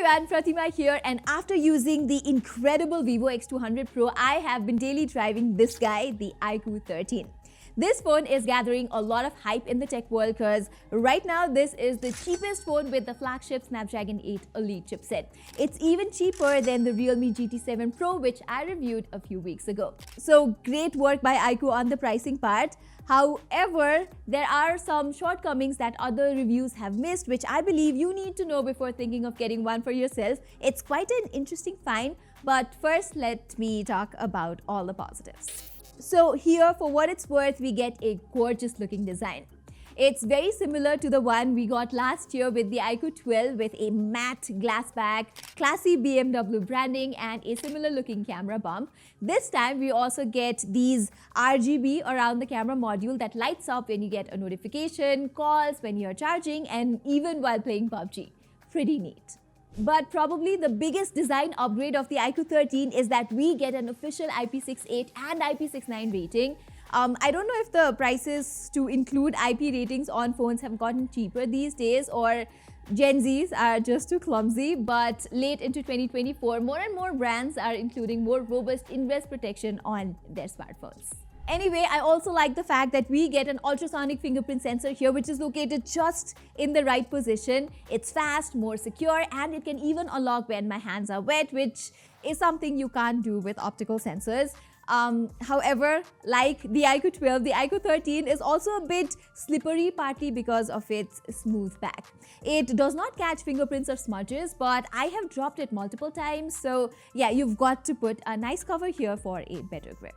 everyone, Pratima here, and after using the incredible Vivo X200 Pro, I have been daily driving this guy, the iQOO 13. This phone is gathering a lot of hype in the tech world because right now this is the cheapest phone with the flagship Snapdragon 8 Elite chipset. It's even cheaper than the Realme GT7 Pro, which I reviewed a few weeks ago. So great work by iQOO on the pricing part. However, there are some shortcomings that other reviews have missed, which I believe you need to know before thinking of getting one for yourself. It's quite an interesting find, but first let me talk about all the positives. So here, for what it's worth, we get a gorgeous looking design. It's very similar to the one we got last year with the iQOO 12 with a matte glass back, classy BMW branding and a similar looking camera bump. This time we also get these RGB around the camera module that lights up when you get a notification, calls, when you're charging and even while playing PUBG. Pretty neat. But probably the biggest design upgrade of the iQOO 13 is that we get an official IP68 and IP69 rating. I don't know if the prices to include IP ratings on phones have gotten cheaper these days or Gen Zs are just too clumsy, but late into 2024, more and more brands are including more robust ingress protection on their smartphones. Anyway, I also like the fact that we get an ultrasonic fingerprint sensor here, which is located just in the right position. It's fast, more secure, and it can even unlock when my hands are wet, which is something you can't do with optical sensors. However, like the iQOO 12, the iQOO 13 is also a bit slippery, partly because of its smooth back. It does not catch fingerprints or smudges, but I have dropped it multiple times. So yeah, you've got to put a nice cover here for a better grip.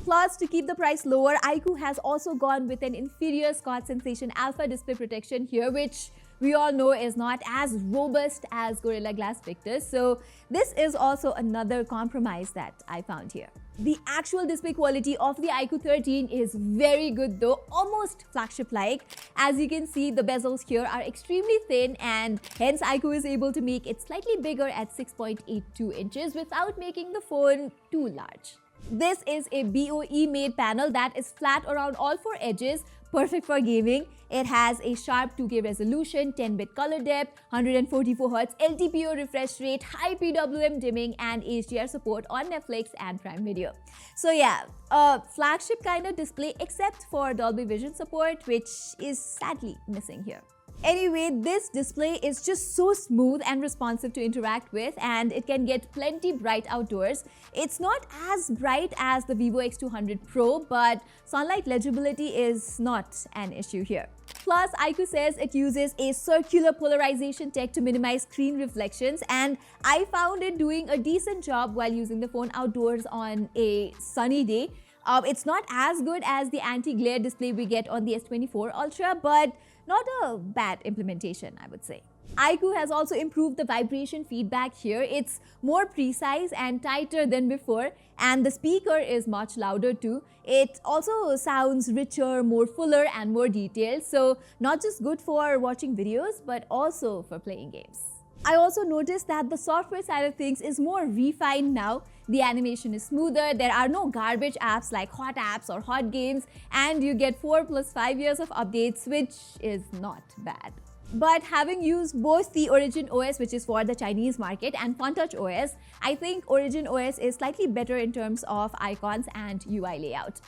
Plus, to keep the price lower, iQOO has also gone with an inferior Scotch Sensation Alpha display protection here, which we all know is not as robust as Gorilla Glass Victus. So this is also another compromise that I found here. The actual display quality of the iQOO 13 is very good though, almost flagship-like. As you can see, the bezels here are extremely thin and hence iQOO is able to make it slightly bigger at 6.82 inches without making the phone too large. This is a BOE made panel that is flat around all four edges, perfect for gaming. It has a sharp 2K resolution, 10-bit color depth, 144Hz LTPO refresh rate, high PWM dimming, and HDR support on Netflix and Prime Video. So yeah, a flagship kind of display except for Dolby Vision support, which is sadly missing here. Anyway, this display is just so smooth and responsive to interact with, and it can get plenty bright outdoors. It's not as bright as the Vivo X200 Pro, but sunlight legibility is not an issue here. Plus, iQOO says it uses a circular polarization tech to minimize screen reflections, and I found it doing a decent job while using the phone outdoors on a sunny day. It's not as good as the anti-glare display we get on the S24 Ultra, but not a bad implementation, I would say. iQOO has also improved the vibration feedback here. It's more precise and tighter than before, and the speaker is much louder too. It also sounds richer, more fuller, and more detailed. So not just good for watching videos, but also for playing games. I also noticed that the software side of things is more refined now. The animation is smoother, there are no garbage apps like hot apps or hot games, and you get 4 + 5 years of updates, which is not bad. But having used both the Origin OS, which is for the Chinese market, and FunTouch OS, I think Origin OS is slightly better in terms of icons and UI layout.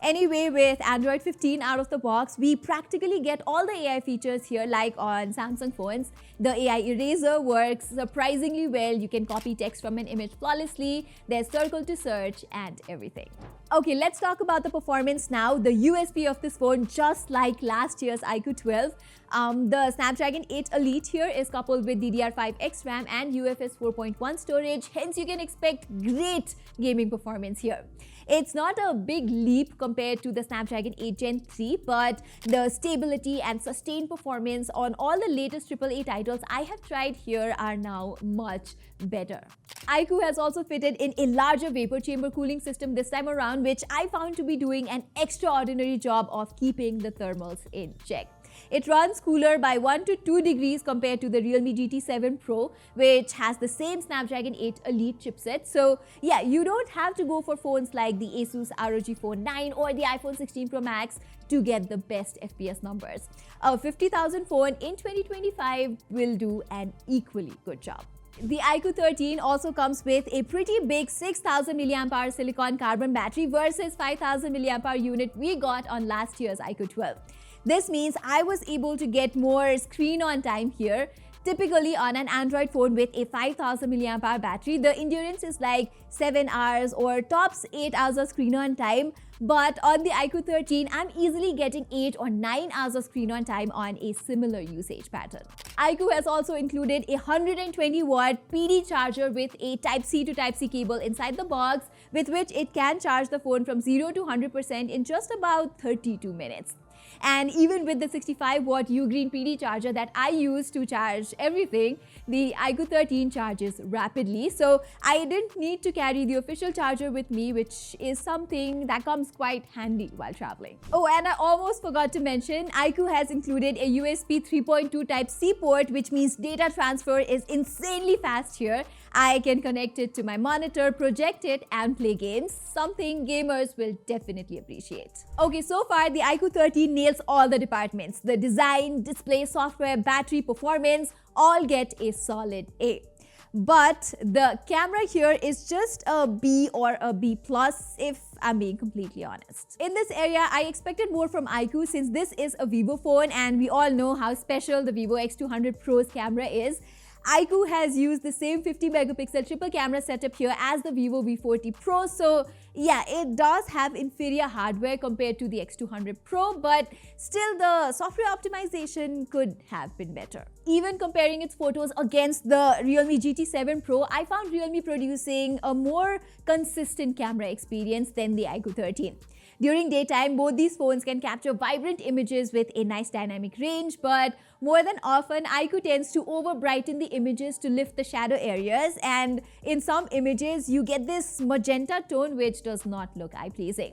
Anyway, with Android 15 out of the box, we practically get all the AI features here like on Samsung phones. The AI eraser works surprisingly well. You can copy text from an image flawlessly. There's circle to search and everything. Okay, let's talk about the performance now. The USP of this phone, just like last year's iQOO 12, the Snapdragon 8 Elite here is coupled with DDR5X RAM and UFS 4.1 storage. Hence, you can expect great gaming performance here. It's not a big leap compared to the Snapdragon 8 Gen 3, but the stability and sustained performance on all the latest AAA titles I have tried here are now much better. iQOO has also fitted in a larger vapor chamber cooling system this time around, which I found to be doing an extraordinary job of keeping the thermals in check. It runs cooler by 1 to 2 degrees compared to the Realme GT7 Pro, which has the same Snapdragon 8 Elite chipset. So yeah, you don't have to go for phones like the Asus ROG Phone 9 or the iPhone 16 Pro Max to get the best FPS numbers. A 50,000 phone in 2025 will do an equally good job. The iQOO 13 also comes with a pretty big 6000 mAh silicon carbon battery versus 5000 mAh unit we got on last year's iQOO 12. This means I was able to get more screen on time here. Typically on an Android phone with a 5000 mAh battery, the endurance is like 7 hours or tops 8 hours of screen on time. But on the iQOO 13, I'm easily getting 8 or 9 hours of screen on time on a similar usage pattern. iQOO has also included a 120 watt PD charger with a Type-C to Type-C cable inside the box, with which it can charge the phone from 0 to 100% in just about 32 minutes. And even with the 65 watt Ugreen PD charger that I use to charge everything, the iQOO 13 charges rapidly. So I didn't need to carry the official charger with me, which is something that comes quite handy while traveling. Oh, and I almost forgot to mention, iQOO has included a USB 3.2 Type-C port, which means data transfer is insanely fast here. I can connect it to my monitor, project it, and play games, something gamers will definitely appreciate. Okay, so far the iQOO 13 nails all the departments. The design, display, software, battery, performance all get a solid A. But the camera here is just a B or a B plus if I'm being completely honest. In this area, I expected more from iQOO since this is a Vivo phone and we all know how special the Vivo X200 Pro's camera is. iQOO has used the same 50 megapixel triple camera setup here as the Vivo V40 Pro, so yeah, it does have inferior hardware compared to the X200 Pro, but still the software optimization could have been better. Even comparing its photos against the Realme GT7 Pro, I found Realme producing a more consistent camera experience than the iQOO 13. During daytime, both these phones can capture vibrant images with a nice dynamic range, but more than often, iQOO tends to over-brighten the images to lift the shadow areas, and in some images, you get this magenta tone which does not look eye-pleasing.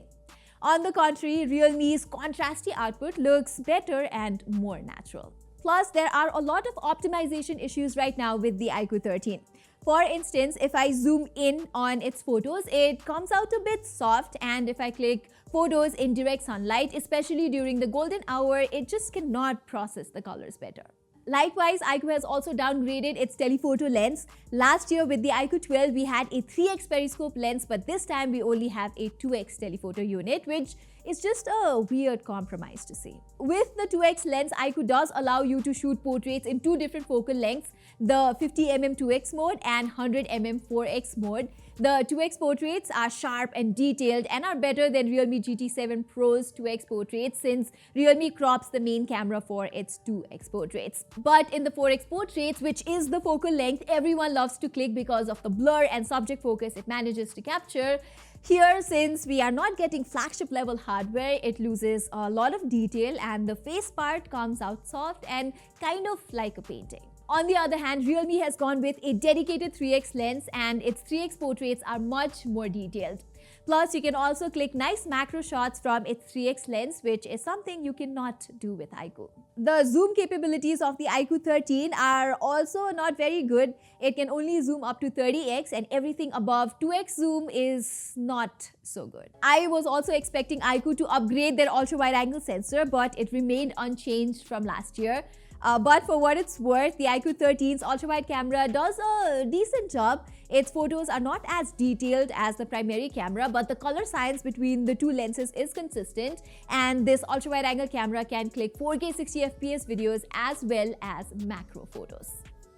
On the contrary, Realme's contrasty output looks better and more natural. Plus, there are a lot of optimization issues right now with the iQOO 13. For instance, if I zoom in on its photos, it comes out a bit soft, and if I click photos in direct sunlight, especially during the golden hour, it just cannot process the colors better. Likewise, iQOO has also downgraded its telephoto lens. Last year with the iQOO 12, we had a 3x periscope lens, but this time we only have a 2x telephoto unit, which is just a weird compromise to see. With the 2x lens, iQOO does allow you to shoot portraits in two different focal lengths, the 50mm 2x mode and 100mm 4x mode. The 2x portraits are sharp and detailed and are better than Realme GT7 Pro's 2x portraits since Realme crops the main camera for its 2x portraits. But in the 4x portraits, which is the focal length everyone loves to click because of the blur and subject focus it manages to capture, here, since we are not getting flagship level hardware, it loses a lot of detail and the face part comes out soft and kind of like a painting. On the other hand, Realme has gone with a dedicated 3x lens and its 3x portraits are much more detailed. Plus, you can also click nice macro shots from its 3x lens, which is something you cannot do with iQOO. The zoom capabilities of the iQOO 13 are also not very good. It can only zoom up to 30x and everything above 2x zoom is not so good. I was also expecting iQOO to upgrade their ultra-wide-angle sensor, but it remained unchanged from last year. But for what it's worth, the iQOO 13's ultra-wide camera does a decent job. Its photos are not as detailed as the primary camera, but the color science between the two lenses is consistent, and this ultra-wide-angle camera can click 4K 60fps videos as well as macro photos.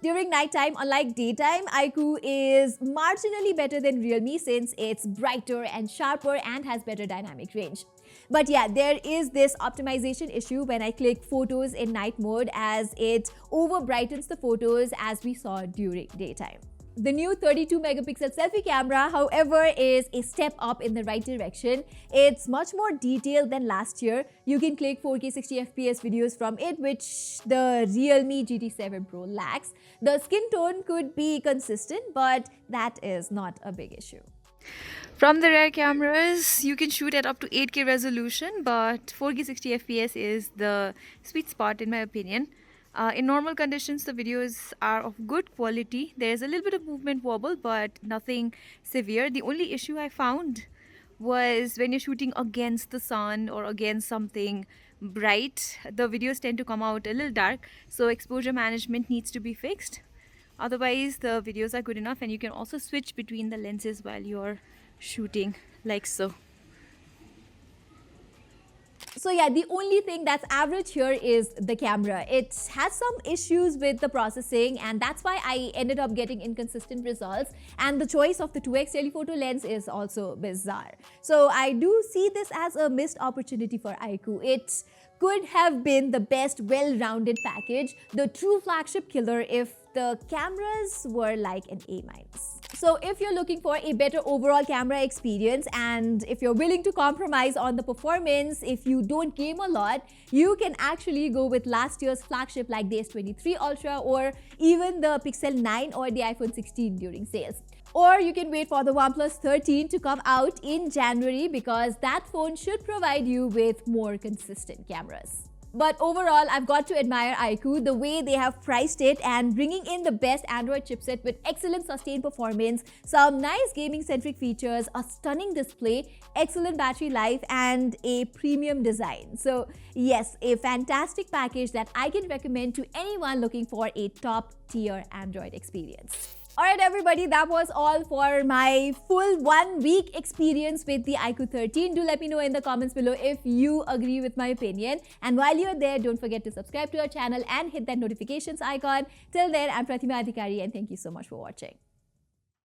During nighttime, unlike daytime, iQOO is marginally better than Realme since it's brighter and sharper and has better dynamic range. But yeah, there is this optimization issue when I click photos in night mode as it over brightens the photos as we saw during daytime. The new 32 megapixel selfie camera, however, is a step up in the right direction. It's much more detailed than last year. You can click 4K 60fps videos from it, which the Realme GT7 Pro lacks. The skin tone could be consistent, but that is not a big issue. From the rear cameras, you can shoot at up to 8K resolution, but 4K 60fps is the sweet spot in my opinion. In normal conditions, the videos are of good quality. There's a little bit of movement wobble, but nothing severe. The only issue I found was when you're shooting against the sun or against something bright, the videos tend to come out a little dark, so exposure management needs to be fixed. Otherwise, the videos are good enough, and you can also switch between the lenses while you're shooting, like so. So yeah, the only thing that's average here is the camera. It has some issues with the processing, and that's why I ended up getting inconsistent results. And the choice of the 2x telephoto lens is also bizarre. So I do see this as a missed opportunity for iQOO. It could have been the best well-rounded package, the true flagship killer, if the cameras were like an A-. So if you're looking for a better overall camera experience, and if you're willing to compromise on the performance, if you don't game a lot, you can actually go with last year's flagship like the S23 Ultra, or even the Pixel 9 or the iPhone 16 during sales. Or you can wait for the OnePlus 13 to come out in January, because that phone should provide you with more consistent cameras. But overall, I've got to admire iQOO, the way they have priced it and bringing in the best Android chipset with excellent sustained performance, some nice gaming-centric features, a stunning display, excellent battery life, and a premium design. So yes, a fantastic package that I can recommend to anyone looking for a top-tier Android experience. Alright everybody, that was all for my full 1 week experience with the iQOO 13. Do let me know in the comments below if you agree with my opinion. And while you're there, don't forget to subscribe to our channel and hit that notifications icon. Till then, I'm Pratima and thank you so much for watching.